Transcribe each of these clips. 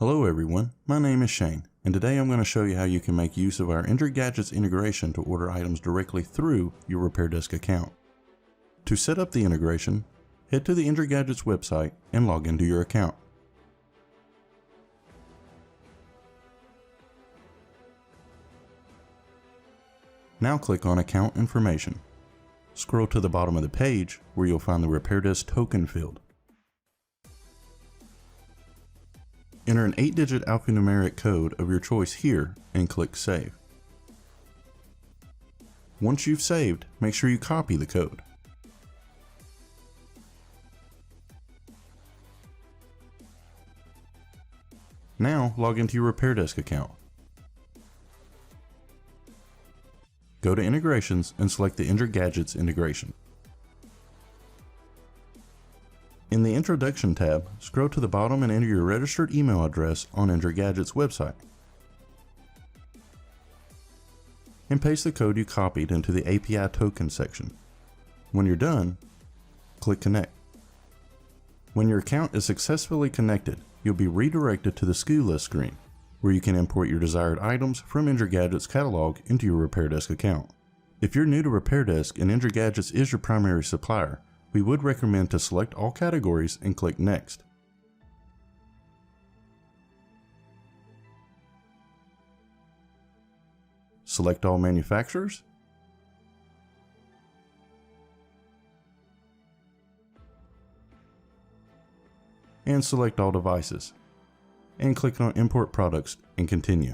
Hello everyone, my name is Shane, and today I'm going to show you how you can make use of our Injured Gadgets integration to order items directly through your RepairDesk account. To set up the integration, head to the Injured Gadgets website and log into your account. Now click on Account Information. Scroll to the bottom of the page where you'll find the RepairDesk token field. Enter an 8-digit alphanumeric code of your choice here and click Save. Once you've saved, make sure you copy the code. Now log into your RepairDesk account. Go to Integrations and select the Injured Gadgets integration. In the Introduction tab, scroll to the bottom and enter your registered email address on Injured Gadgets website. And paste the code you copied into the API token section. When you're done, click Connect. When your account is successfully connected, you'll be redirected to the SKU list screen, where you can import your desired items from Injured Gadgets catalog into your RepairDesk account. If you're new to RepairDesk and Injured Gadgets is your primary supplier, we would recommend to select all categories and click Next. Select all manufacturers. And select all devices. And click on Import Products and continue.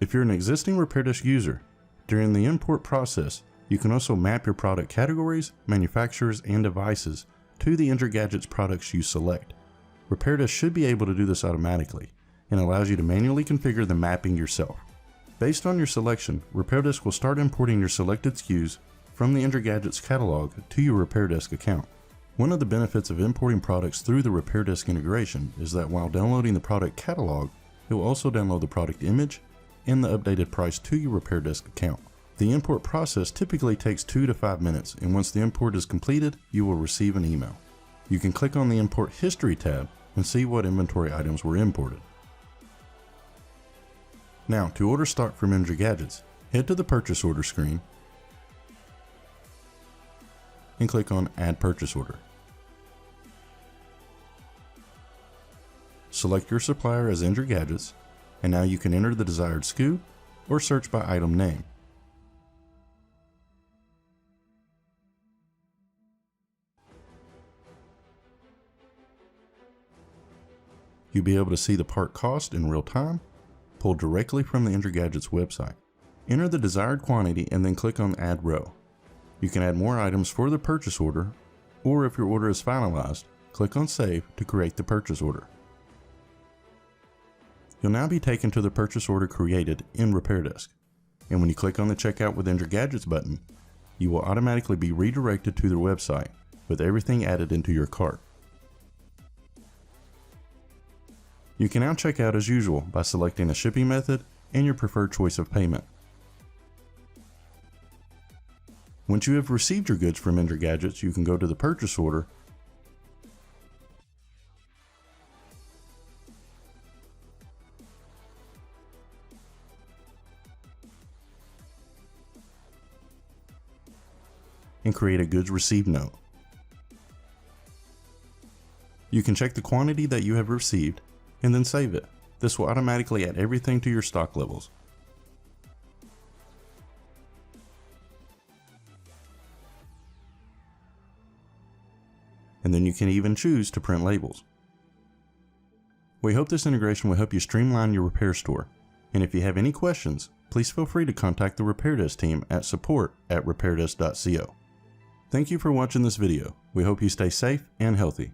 If you're an existing RepairDesk user, during the import process, you can also map your product categories, manufacturers, and devices to the Injured Gadgets products you select. RepairDesk should be able to do this automatically and allows you to manually configure the mapping yourself. Based on your selection, RepairDesk will start importing your selected SKUs from the Injured Gadgets catalog to your RepairDesk account. One of the benefits of importing products through the RepairDesk integration is that while downloading the product catalog, it will also download the product image and the updated price to your RepairDesk account. The import process typically takes 2 to 5 minutes, and once the import is completed, you will receive an email. You can click on the Import History tab and see what inventory items were imported. Now, to order stock from Injured Gadgets, head to the Purchase Order screen and click on Add Purchase Order. Select your supplier as Injured Gadgets, and now you can enter the desired SKU or search by item name. You'll be able to see the part cost in real time, pulled directly from the Injured Gadgets website. Enter the desired quantity and then click on Add Row. You can add more items for the purchase order, or if your order is finalized, click on Save to create the purchase order. You'll now be taken to the purchase order created in RepairDesk, and when you click on the Checkout with Injured Gadgets button, you will automatically be redirected to their website with everything added into your cart. You can now check out as usual by selecting a shipping method and your preferred choice of payment. Once you have received your goods from Injured Gadgets, you can go to the purchase order and create a goods received note. You can check the quantity that you have received and then save it. This will automatically add everything to your stock levels. And then you can even choose to print labels. We hope this integration will help you streamline your repair store. And if you have any questions, please feel free to contact the RepairDesk team at support@repairdesk.co. Thank you for watching this video. We hope you stay safe and healthy.